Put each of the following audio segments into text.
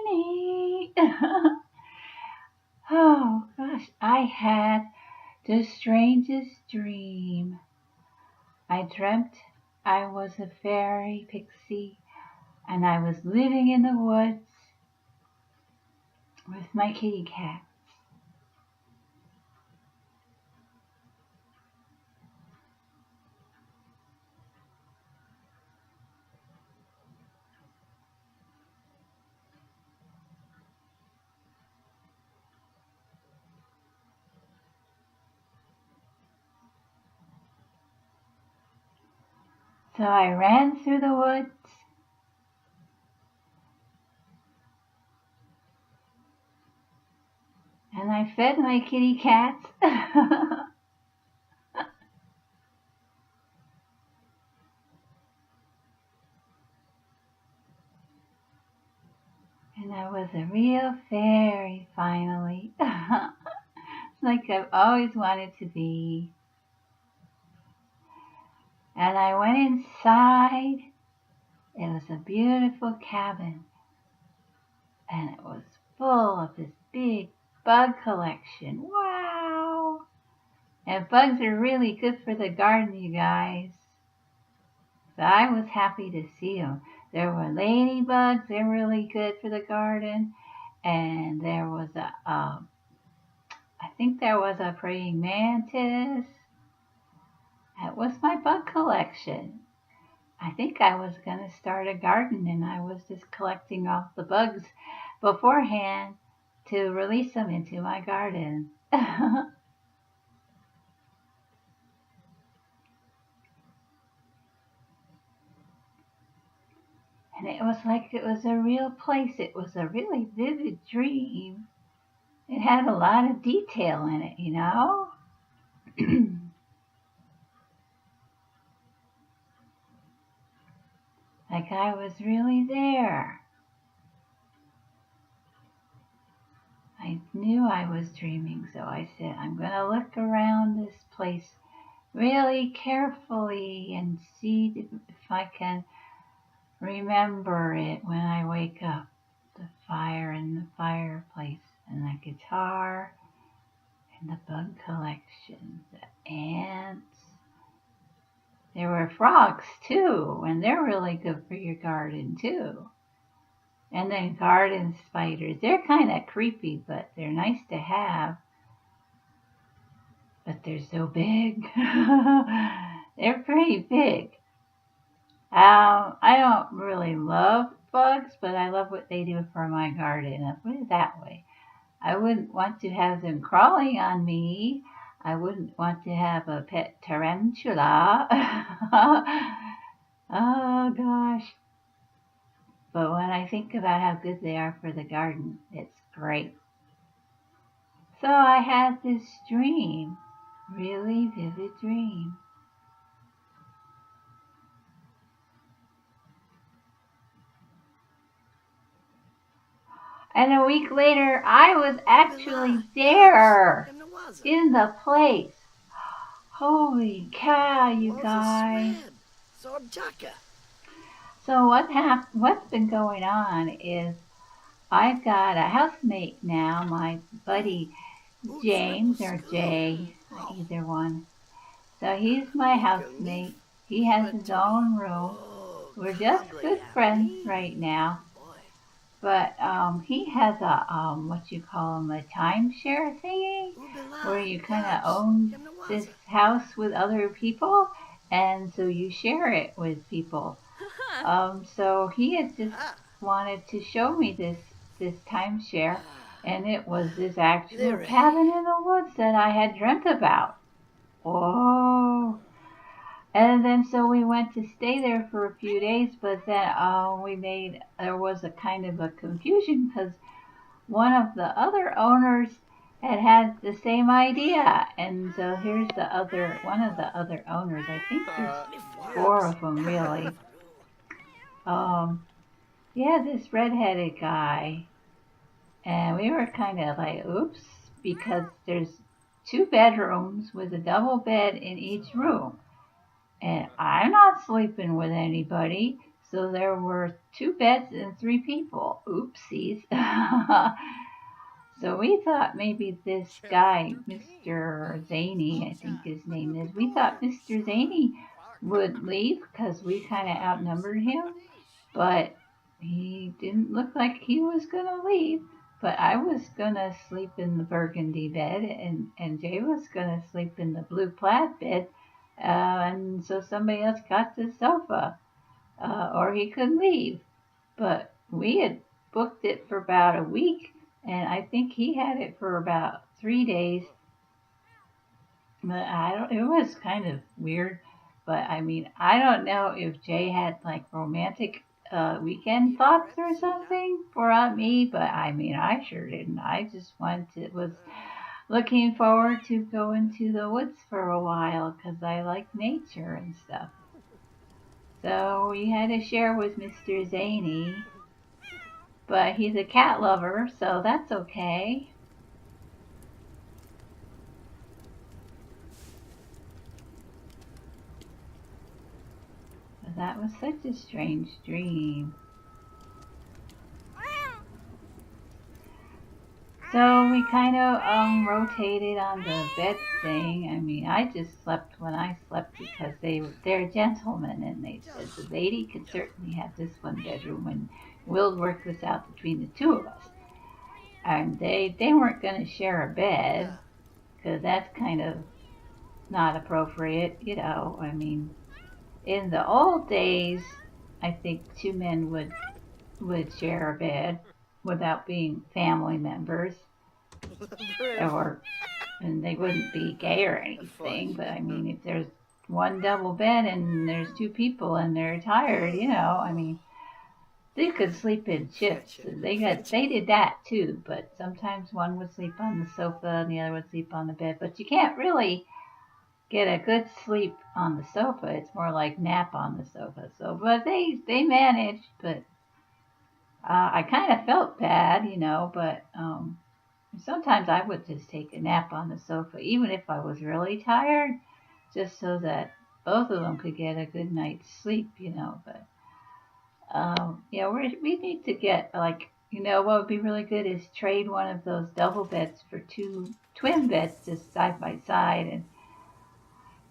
raining. Oh gosh, I had the strangest dream. I dreamt I was a fairy pixie and I was living in the woods with my kitty cat. So I ran through the woods and I fed my kitty cats. And I was a real fairy finally. Like I've always wanted to be. And I went inside. It was a beautiful cabin. And it was full of this big bug collection. Wow! And bugs are really good for the garden, you guys. So I was happy to see them. There were ladybugs. They're really good for the garden. And there was I think there was a praying mantis. That was my bug collection. I think I was going to start a garden and I was just collecting all the bugs beforehand to release them into my garden. And it was like it was a real place. It was a really vivid dream. It had a lot of detail in it, you know? Like I was really there. I knew I was dreaming, so I said, I'm going to look around this place really carefully and see if I can remember it when I wake up. The fire in the fireplace and the guitar and the bug collection, the ants. There were frogs too, and they're really good for your garden too. And then garden spiders. They're kind of creepy, but they're nice to have. But they're so big. They're pretty big. I don't really love bugs, but I love what they do for my garden. I'll put it that way. I wouldn't want to have them crawling on me. I wouldn't want to have a pet tarantula. Oh gosh. But when I think about how good they are for the garden, it's great. So I had this dream, really vivid dream. And a week later, I was actually there in the place. Holy cow, you guys. So what's been going on is I've got a housemate now, my buddy James or Jay, either one. So he's my housemate. He has his own room. We're just good friends right now. But he has a what you call them, a timeshare thingy, where you kind of own this house with other people, and so you share it with people. So he had just wanted to show me this timeshare, and it was this actual cabin in the woods that I had dreamt about. Whoa! And then so we went to stay there for a few days, but then there was a kind of a confusion because one of the other owners had the same idea, and so here's one of the other owners. I think there's four of them really. Yeah, this redheaded guy, and we were kind of like, oops, because there's two bedrooms with a double bed in each room. And I'm not sleeping with anybody, So there were two beds and three people. Oopsies. So we thought maybe this guy, Mr. Zaney, I think his name is, we thought Mr. Zaney would leave because we kind of outnumbered him, but he didn't look like he was going to leave. But I was going to sleep in the burgundy bed, and Jay was going to sleep in the blue plaid bed. And so somebody else got the sofa, or he could leave. But we had booked it for about a week, and I think he had it for about 3 days. But I don't. It was kind of weird. But I mean, I don't know if Jay had like romantic weekend thoughts or something for me. But I mean, I sure didn't. I just was looking forward to going to the woods for a while because I like nature and stuff. So we had to share with Mr. Zaney, but he's a cat lover, so that's okay. But that was such a strange dream. So we kind of rotated on the bed thing. I mean, I just slept when I slept because they're gentlemen, and they said the lady could certainly have this one bedroom, and we'll work this out between the two of us. And they weren't going to share a bed because that's kind of not appropriate, you know. I mean, in the old days, I think two men would share a bed without being family members, or and they wouldn't be gay or anything. But I mean, if there's one double bed and there's two people and they're tired, you know, I mean, they could sleep in shifts. They did that too, but sometimes one would sleep on the sofa and the other would sleep on the bed. But you can't really get a good sleep on the sofa. It's more like nap on the sofa. So, but they managed. But I kind of felt bad, you know. But sometimes I would just take a nap on the sofa, even if I was really tired, just so that both of them could get a good night's sleep, you know. But yeah, we need to get like, you know, what would be really good is trade one of those double beds for two twin beds just side by side, and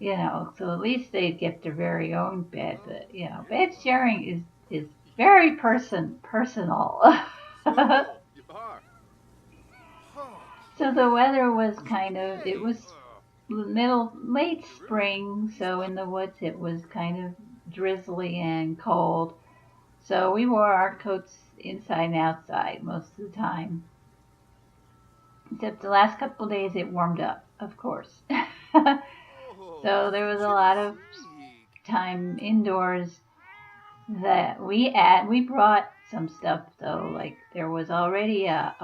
you know, so at least they'd get their very own bed. But you know, bed sharing is very personal. So the weather was kind of, it was late spring, so in the woods it was kind of drizzly and cold. So we wore our coats inside and outside most of the time. Except the last couple of days it warmed up, of course. So there was a lot of time indoors that we brought some stuff though. Like there was already a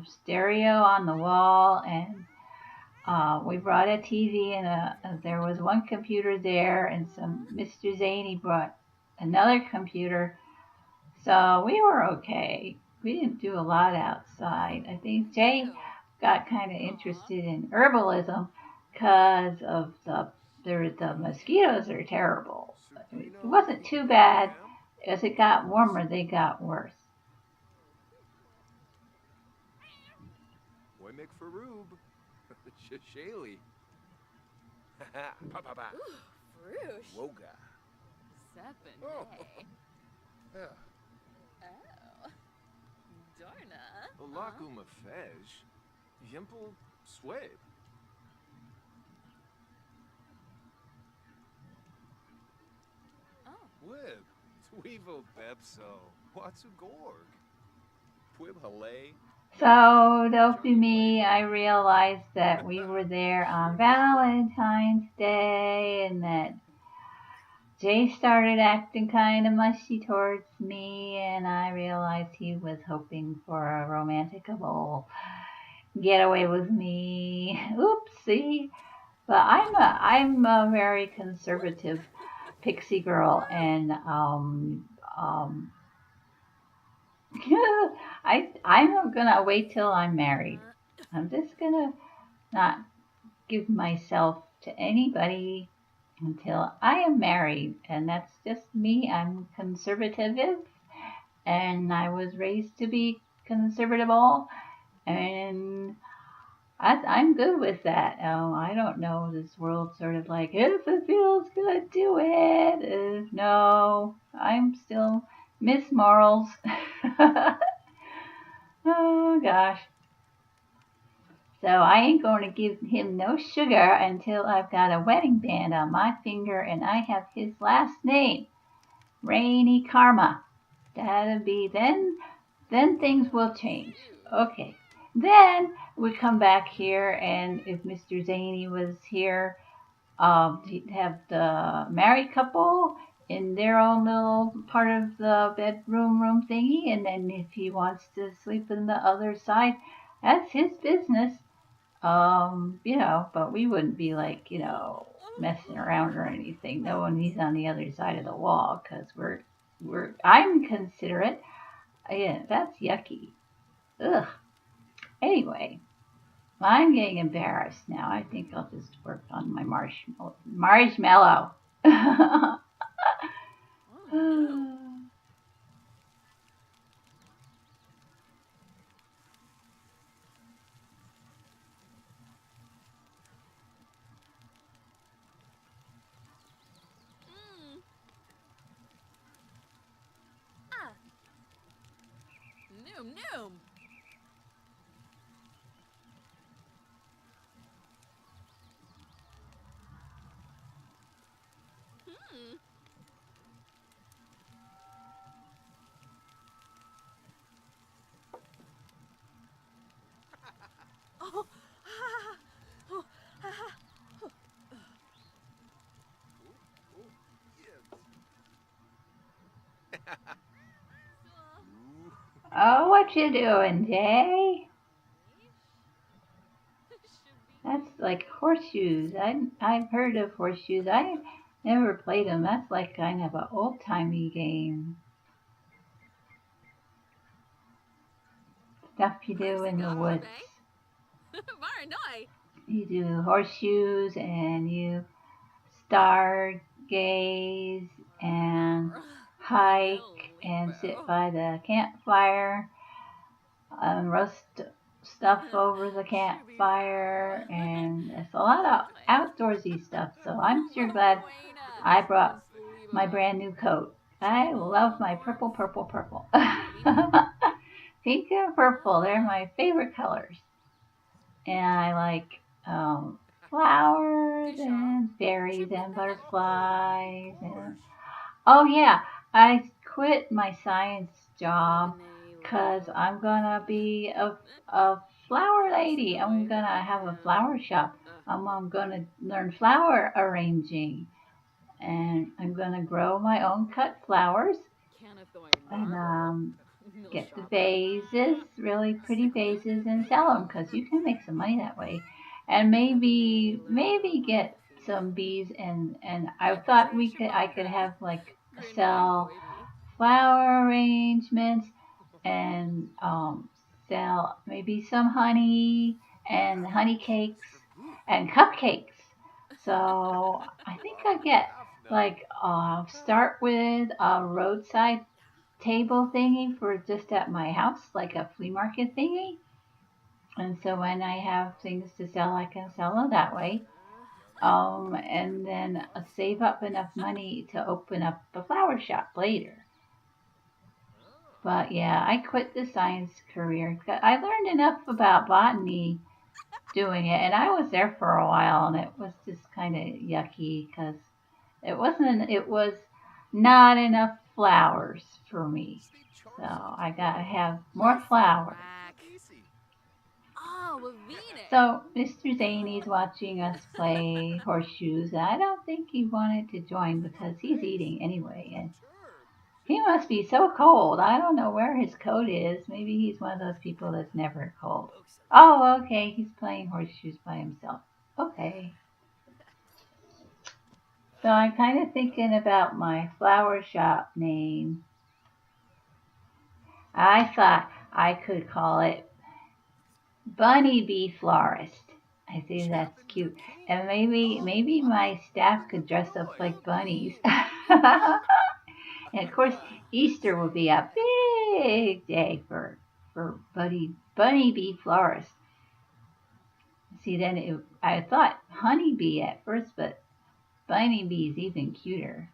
stereo on the wall, and we brought a TV, and there was one computer there, and some Mr. Zaney brought another computer. So we were okay. We didn't do a lot outside. I think Jay got kind of interested in herbalism because of the mosquitoes are terrible. It wasn't too bad. As it got warmer, they got worse. So, dopey I realized that we were there on Valentine's Day, and that Jay started acting kind of mushy towards me, and I realized he was hoping for a romanticable getaway with me. Oopsie. But I'm a very conservative pixie girl, and I'm gonna wait till I'm married. I'm just gonna not give myself to anybody until I am married. And that's just me. I'm conservative, and I was raised to be conservative, and I'm good with that. I don't know. This world sort of like, if it feels good, do it. No, I'm still Miss Morals. Oh gosh. So I ain't going to give him no sugar until I've got a wedding band on my finger and I have his last name, Rainy Karma. That'll be then things will change. Okay. Then we come back here, and if Mr. Zaney was here, he'd have the married couple in their own little part of the bedroom room thingy, and then if he wants to sleep in the other side, that's his business. But we wouldn't be like, messing around or anything. No one he's on the other side of the wall because I'm considerate. Yeah, that's yucky. Ugh. Anyway, I'm getting embarrassed now. I think I'll just work on my marshmallow. Oh, what you doing, Jay? That's like horseshoes. I've heard of horseshoes. I never played them. That's like kind of an old timey game. Stuff you do in the woods. You do horseshoes and you stargaze and hike and sit by the campfire and roast stuff over the campfire, and it's a lot of outdoorsy stuff. So I'm sure glad I brought my brand new coat. I love my purple, purple, purple. Pink and purple, they're my favorite colors. And I like flowers and berries and butterflies. Oh, yeah, I quit my science job because I'm going to be a flower lady. I'm going to have a flower shop. I'm going to learn flower arranging, and I'm going to grow my own cut flowers and get the vases, really pretty vases, and sell them because you can make some money that way. And maybe get some bees, and I thought I could have like sell flower arrangements and sell maybe some honey and honey cakes and cupcakes. So I think I get like start with a roadside table thingy for just at my house, like a flea market thingy. And so when I have things to sell, I can sell them that way. And then save up enough money to open up a flower shop later. But yeah, I quit the science career. I learned enough about botany doing it, and I was there for a while, and it was just kind of yucky because it was not enough flowers for me. So I gotta have more flowers. So Mr. Zaney's watching us play horseshoes. I don't think he wanted to join because he's eating anyway, and he must be so cold. I don't know where his coat is. Maybe he's one of those people that's never cold. Oh, okay. He's playing horseshoes by himself. Okay. So I'm kind of thinking about my flower shop name. I thought I could call it Bunny Bee Florist. I see that's cute. And maybe my staff could dress up like bunnies. And of course, Easter will be a big day for Bunny Bee Florist. See, I thought honeybee at first, but bunny bee is even cuter.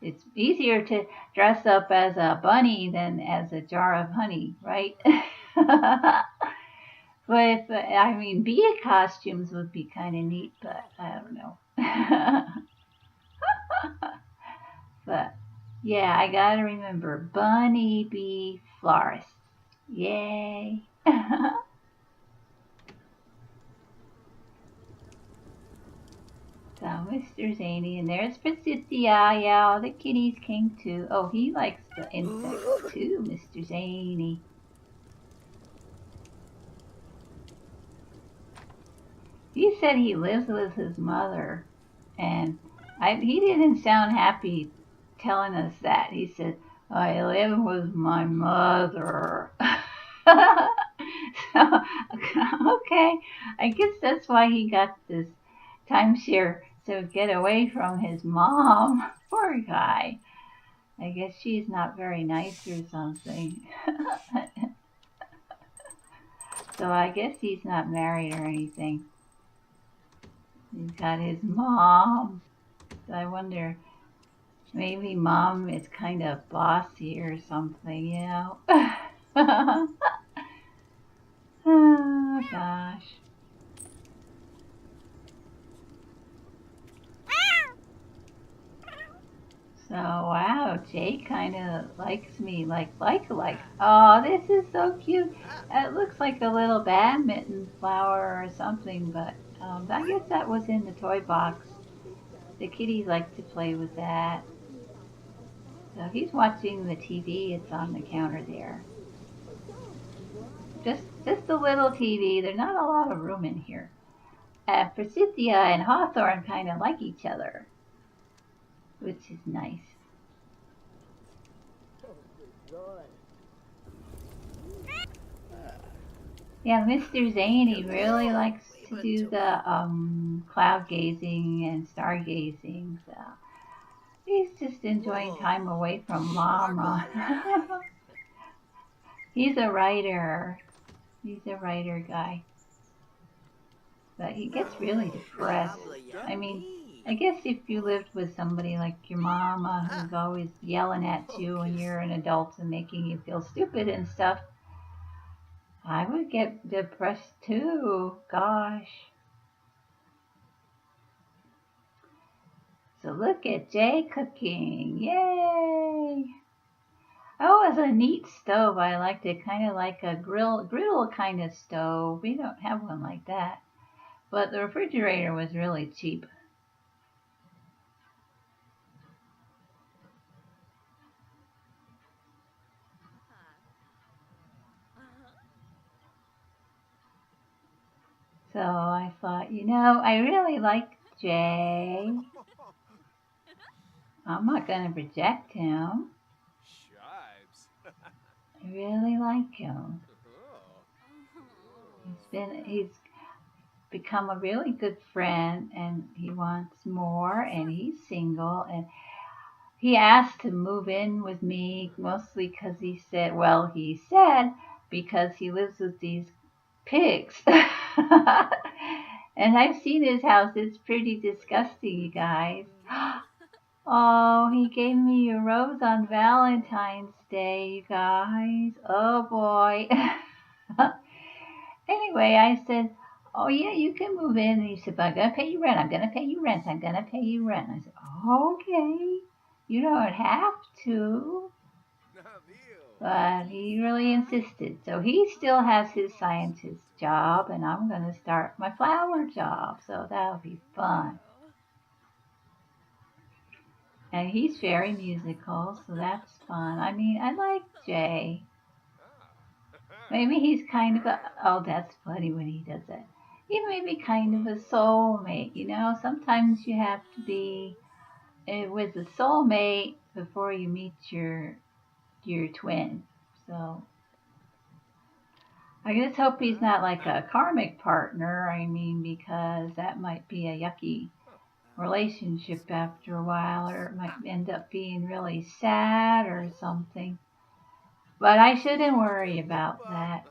It's easier to dress up as a bunny than as a jar of honey, right? But if, I mean, bee costumes would be kind of neat, but I don't know. But yeah, I gotta remember Bunny Bee Florist. Yay! So Mr. Zany, and there's Pacitia. Yeah, all the kitties came too. Oh, he likes the insects too, Mr. Zany. He said he lives with his mother, and he didn't sound happy telling us that. He said, I live with my mother. So, okay, I guess that's why he got this timeshare to get away from his mom. Poor guy. I guess she's not very nice or something. So I guess he's not married or anything. He's got his mom. So I wonder, maybe mom is kind of bossy or something, you know? Oh gosh. So wow, Jay kind of likes me like. Oh, this is so cute. It looks like a little badminton flower or something, but I guess that was in the toy box. The kitties like to play with that. So he's watching the TV. It's on the counter there. Just a little TV. There's not a lot of room in here. Forsythia and Hawthorne kind of like each other, which is nice. Yeah, Mr. Zany really likes to do the cloud gazing and stargazing. So he's just enjoying time away from Mama. He's a writer. He's a writer guy. But he gets really depressed. I mean, I guess if you lived with somebody like your mama who's always yelling at you when you're an adult and making you feel stupid and stuff, I would get depressed too. Gosh. So look at Jay cooking. Yay! Oh, it's a neat stove. I liked it. Kind of like a griddle kind of stove. We don't have one like that. But the refrigerator was really cheap. So I thought, I really like Jay. I'm not going to reject him. I really like him. He's become a really good friend and he wants more and he's single and he asked to move in with me mostly because he said because he lives with these pigs. And I've seen his house. It's pretty disgusting, you guys. Oh, he gave me a rose on Valentine's Day, you guys. Oh boy. Anyway, I said, oh yeah, you can move in. And he said, but I'm gonna pay you rent. I'm gonna pay you rent. I'm gonna pay you rent. I said, okay. You don't have to. But he really insisted. So he still has his scientist job, and I'm going to start my flower job. So that'll be fun. And he's very musical, so that's fun. I mean, I like Jay. Maybe he's kind of oh, that's funny when he does it. He may be kind of a soulmate, Sometimes you have to be with a soulmate before you meet your twin. So I just hope he's not like a karmic partner. I mean, because that might be a yucky relationship after a while, or it might end up being really sad or something. But I shouldn't worry about that.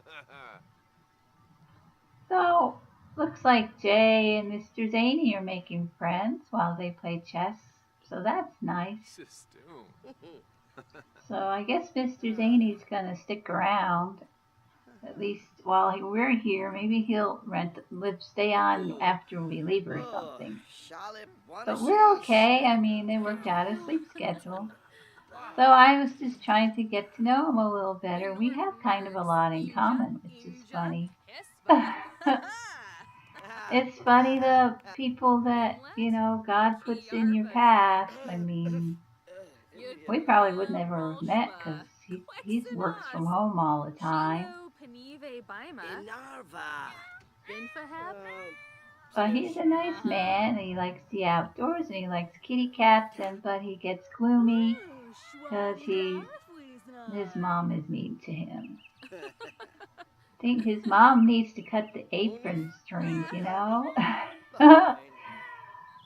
So, looks like Jay and Mr. Zany are making friends while they play chess. So that's nice. So I guess Mr. Zany's gonna stick around at least while we're here. Maybe he'll stay on after we leave or something. But we're okay. I mean, they worked out a sleep schedule. So I was just trying to get to know him a little better. We have kind of a lot in common, which is funny. It's funny the people that, God puts in your path. I mean, we probably would never have met because he works from home all the time. But he's a nice man. He likes the outdoors and he likes kitty cats. But he gets gloomy because his mom is mean to him. I think his mom needs to cut the apron strings. Oh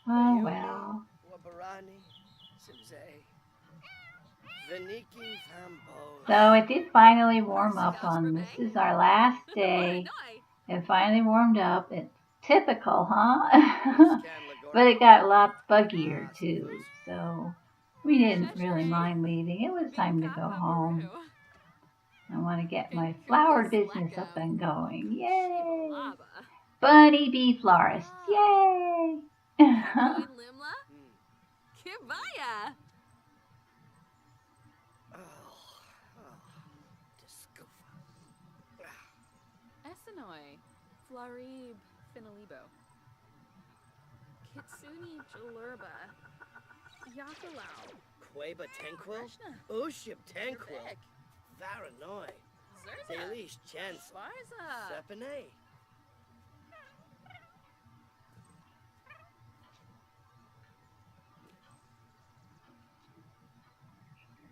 well. So it did finally warm up on this is our last day. It finally warmed up. It's typical, huh? But it got a lot buggier too. So we didn't really mind leaving. It was time to go home. I want to get my flower business up and going. Yay! Bunny bee florists. Yay! Flarib Finalibo. Kitsuni Jalurba. Yakalau. Queba Tenquil. Ushib Tenquil. Varanoi. Delish Chancellor. Sepane.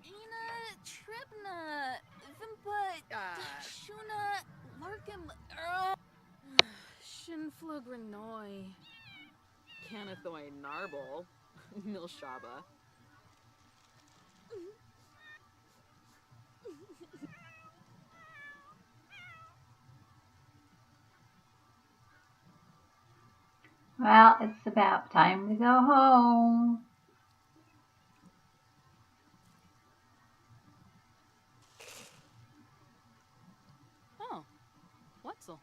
Ina Tribna. Vimpa. Shuna. Larkin. Shinflugranoi. Canathoi Narble. Milshaba. Well, it's about time to go home. Oh, Wetzel.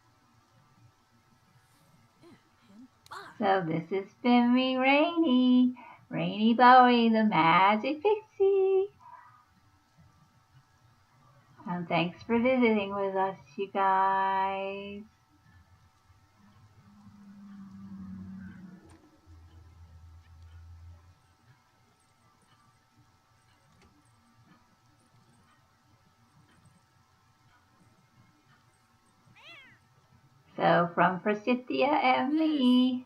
So this has been me, Rainy Bowie, the Magic Pixie. And thanks for visiting with us, you guys. So from Prasithia and me,